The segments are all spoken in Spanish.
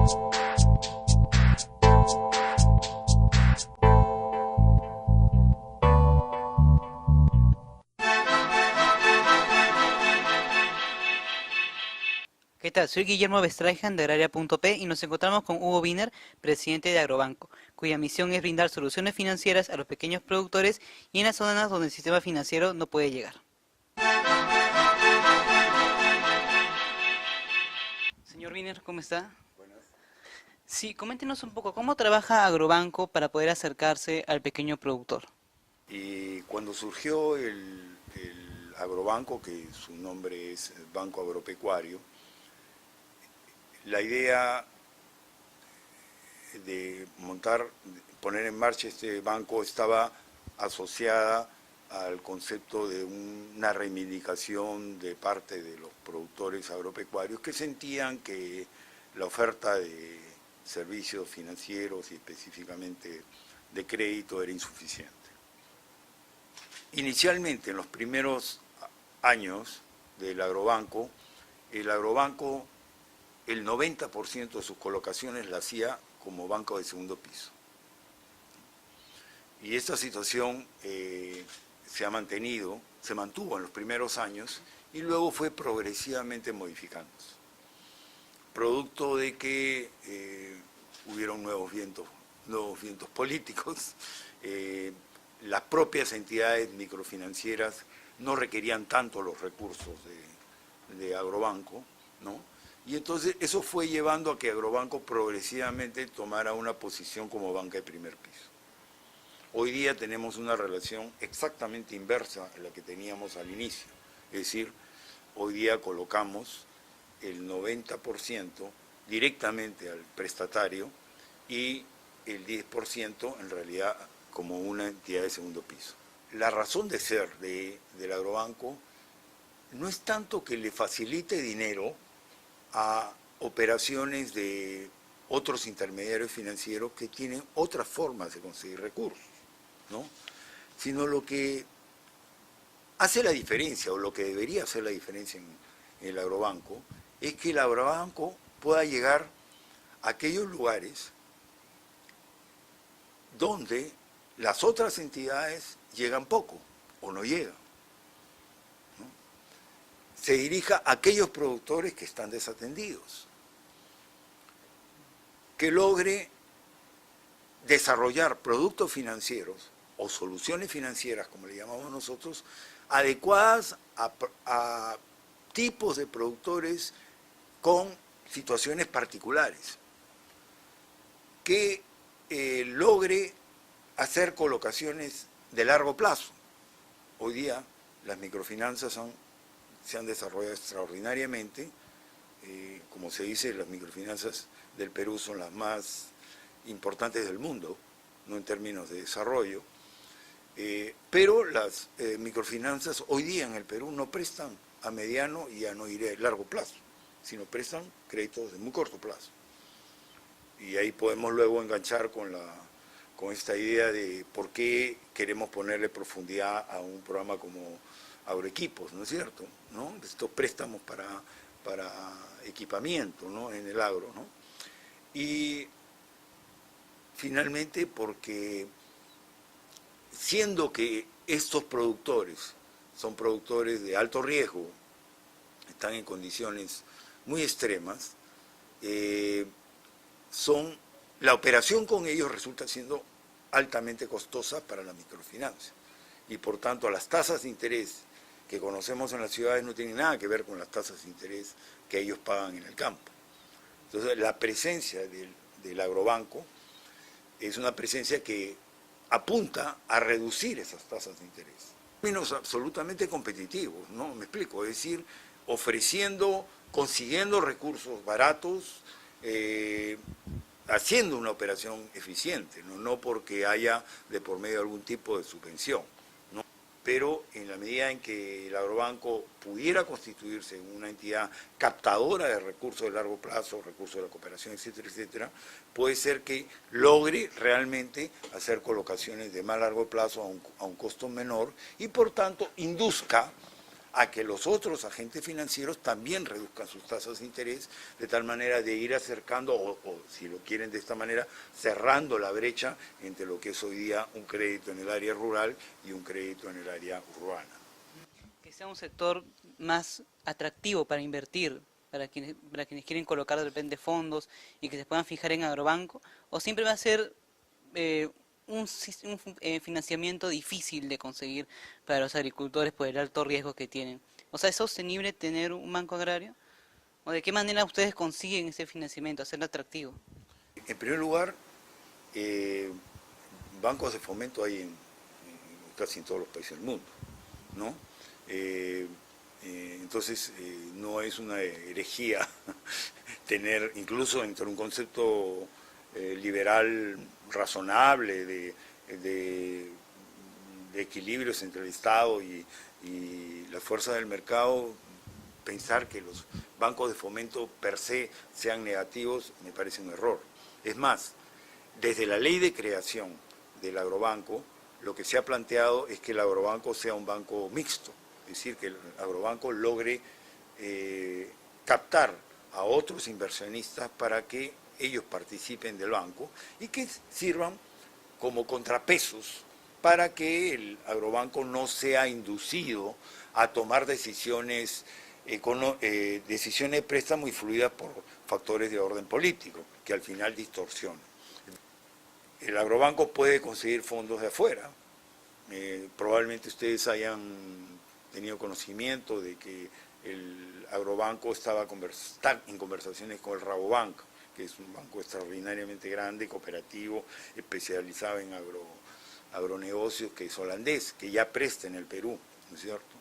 ¿Qué tal? Soy Guillermo Bestraijan de Agraria.p y nos encontramos con Hugo Wiener, presidente de Agrobanco, cuya misión es brindar soluciones financieras a los pequeños productores y en las zonas donde el sistema financiero no puede llegar. Señor Wiener, ¿cómo está? Sí, coméntenos un poco, ¿cómo trabaja Agrobanco para poder acercarse al pequeño productor? Y cuando surgió el Agrobanco, que su nombre es Banco Agropecuario, la idea de poner en marcha este banco estaba asociada al concepto de una reivindicación de parte de los productores agropecuarios que sentían que la oferta de servicios financieros y específicamente de crédito era insuficiente. Inicialmente, en los primeros años del Agrobanco, el 90% de sus colocaciones la hacía como banco de segundo piso. Y esta situación se mantuvo en los primeros años y luego fue progresivamente modificándose. Producto de que hubieron nuevos vientos políticos, las propias entidades microfinancieras no requerían tanto los recursos de Agrobanco, ¿no? Y entonces eso fue llevando a que Agrobanco progresivamente tomara una posición como banca de primer piso. Hoy día tenemos una relación exactamente inversa a la que teníamos al inicio, es decir, hoy día colocamos el 90% directamente al prestatario y el 10% en realidad como una entidad de segundo piso. La razón de ser del Agrobanco no es tanto que le facilite dinero a operaciones de otros intermediarios financieros que tienen otras formas de conseguir recursos, ¿no? Sino lo que hace la diferencia, o lo que debería hacer la diferencia en el Agrobanco, es que el Agrobanco pueda llegar a aquellos lugares donde las otras entidades llegan poco o no llegan, ¿no? Se dirija a aquellos productores que están desatendidos, que logre desarrollar productos financieros o soluciones financieras, como le llamamos nosotros, adecuadas a tipos de productores con situaciones particulares, que logre hacer colocaciones de largo plazo. Hoy día las microfinanzas se han desarrollado extraordinariamente, como se dice, las microfinanzas del Perú son las más importantes del mundo, no en términos de desarrollo, pero las microfinanzas hoy día en el Perú no prestan a mediano y a no iré a largo plazo, sino prestan créditos de muy corto plazo. Y ahí podemos luego enganchar con esta idea de por qué queremos ponerle profundidad a un programa como Agroequipos, ¿no es cierto? ¿No? Estos préstamos para equipamiento, ¿no? En el agro, ¿no? Y finalmente porque siendo que estos productores son productores de alto riesgo, están en condiciones muy extremas, la operación con ellos resulta siendo altamente costosa para la microfinanza. Y por tanto las tasas de interés que conocemos en las ciudades no tienen nada que ver con las tasas de interés que ellos pagan en el campo. Entonces la presencia del Agrobanco es una presencia que apunta a reducir esas tasas de interés. Menos absolutamente competitivos, ¿no? Me explico, es decir, consiguiendo recursos baratos, haciendo una operación eficiente, no porque haya de por medio algún tipo de subvención, ¿no? Pero en la medida en que el Agrobanco pudiera constituirse en una entidad captadora de recursos de largo plazo, recursos de la cooperación, etcétera, etcétera, puede ser que logre realmente hacer colocaciones de más largo plazo a un costo menor y por tanto induzca a que los otros agentes financieros también reduzcan sus tasas de interés, de tal manera de ir acercando, o si lo quieren de esta manera, cerrando la brecha entre lo que es hoy día un crédito en el área rural y un crédito en el área urbana. Que sea un sector más atractivo para invertir, para quienes quieren colocar de repente fondos y que se puedan fijar en Agrobanco, o siempre va a ser eh, un financiamiento difícil de conseguir para los agricultores por el alto riesgo que tienen. O sea, ¿es sostenible tener un banco agrario? ¿O de qué manera ustedes consiguen ese financiamiento, hacerlo atractivo? En primer lugar, bancos de fomento hay en casi en todos los países del mundo, ¿no? Entonces, no es una herejía tener, incluso dentro de un concepto liberal razonable de equilibrios entre el Estado y la fuerza del mercado, pensar que los bancos de fomento per se sean negativos me parece un error. Es más, desde la ley de creación del agrobanco, lo que se ha planteado es que el agrobanco sea un banco mixto, es decir, que el agrobanco logre captar a otros inversionistas para que ellos participen del banco y que sirvan como contrapesos para que el agrobanco no sea inducido a tomar decisiones de préstamo influidas por factores de orden político, que al final distorsionan. El agrobanco puede conseguir fondos de afuera. Probablemente ustedes hayan tenido conocimiento de que el agrobanco está en conversaciones con el Rabobank, que es un banco extraordinariamente grande, cooperativo, especializado en agronegocios, que es holandés, que ya presta en el Perú, ¿no es cierto?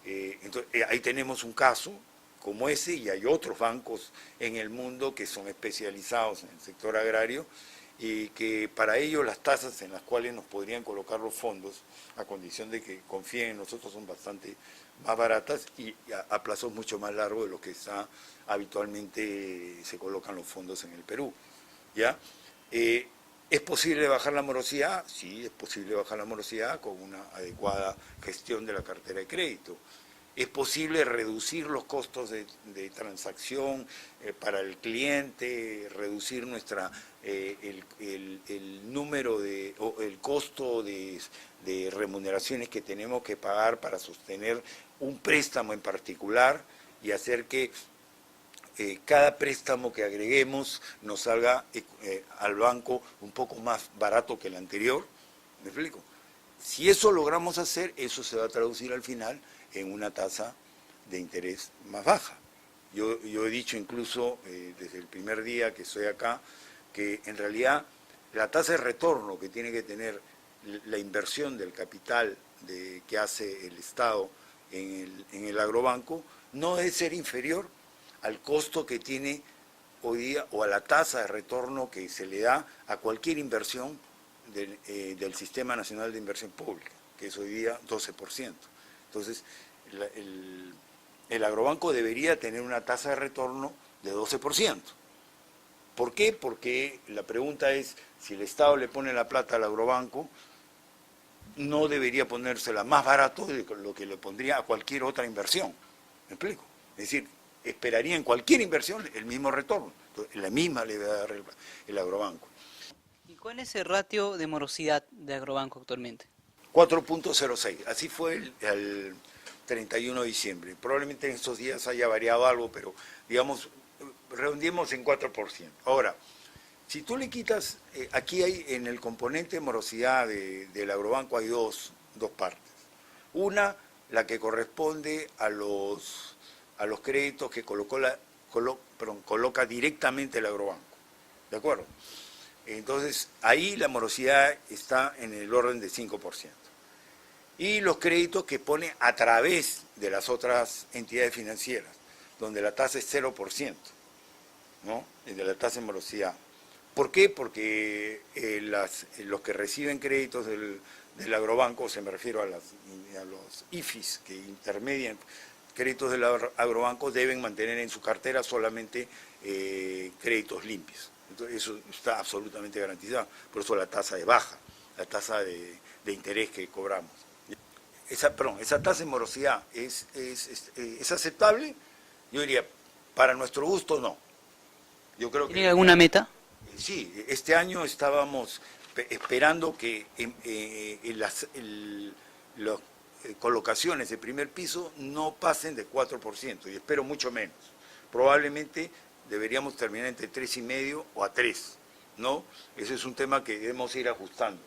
Entonces, ahí tenemos un caso como ese, y hay otros bancos en el mundo que son especializados en el sector agrario, y que para ellos las tasas en las cuales nos podrían colocar los fondos, a condición de que confíen en nosotros, son bastante más baratas y a plazos mucho más largos de lo que habitualmente se colocan los fondos en el Perú. ¿Ya? ¿Es posible bajar la morosidad? Sí, es posible bajar la morosidad con una adecuada gestión de la cartera de crédito. ¿Es posible reducir los costos de transacción para el cliente, reducir el número o el costo de remuneraciones que tenemos que pagar para sostener un préstamo en particular y hacer que cada préstamo que agreguemos nos salga al banco un poco más barato que el anterior? ¿Me explico? Si eso logramos hacer, eso se va a traducir al final en una tasa de interés más baja. Yo he dicho incluso desde el primer día que estoy acá, que en realidad la tasa de retorno que tiene que tener la inversión del capital que hace el Estado en el agrobanco no debe ser inferior al costo que tiene hoy día o a la tasa de retorno que se le da a cualquier inversión del Sistema Nacional de Inversión Pública, que es hoy día 12%. Entonces, el agrobanco debería tener una tasa de retorno de 12%. ¿Por qué? Porque la pregunta es, si el Estado le pone la plata al agrobanco, no debería ponérsela más barato de lo que le pondría a cualquier otra inversión. ¿Me explico? Es decir, esperaría en cualquier inversión el mismo retorno. Entonces, la misma le va a dar el agrobanco. ¿Y cuál es el ratio de morosidad de Agrobanco actualmente? 4.06, así fue el 31 de diciembre. Probablemente en estos días haya variado algo, pero digamos, redondeemos en 4%. Ahora, si tú le quitas, aquí hay en el componente de morosidad del agrobanco hay dos partes. Una, la que corresponde a los créditos que coloca directamente el agrobanco. ¿De acuerdo? Entonces, ahí la morosidad está en el orden de 5%. Y los créditos que pone a través de las otras entidades financieras, donde la tasa es 0%, ¿no? De la tasa de morosidad. ¿Por qué? Porque los que reciben créditos del agrobanco, me refiero a los IFIs que intermedian créditos del agrobanco, deben mantener en su cartera solamente créditos limpios. Entonces, eso está absolutamente garantizado. Por eso la tasa es baja, la tasa de interés que cobramos. esa tasa de morosidad es aceptable. Yo diría, para nuestro gusto no. Yo creo ¿Tiene que alguna meta? sí, este año estábamos esperando que las colocaciones de primer piso no pasen de 4%, y espero mucho menos. Probablemente deberíamos terminar entre 3,5 o a 3, ¿no? Ese es un tema que debemos ir ajustando.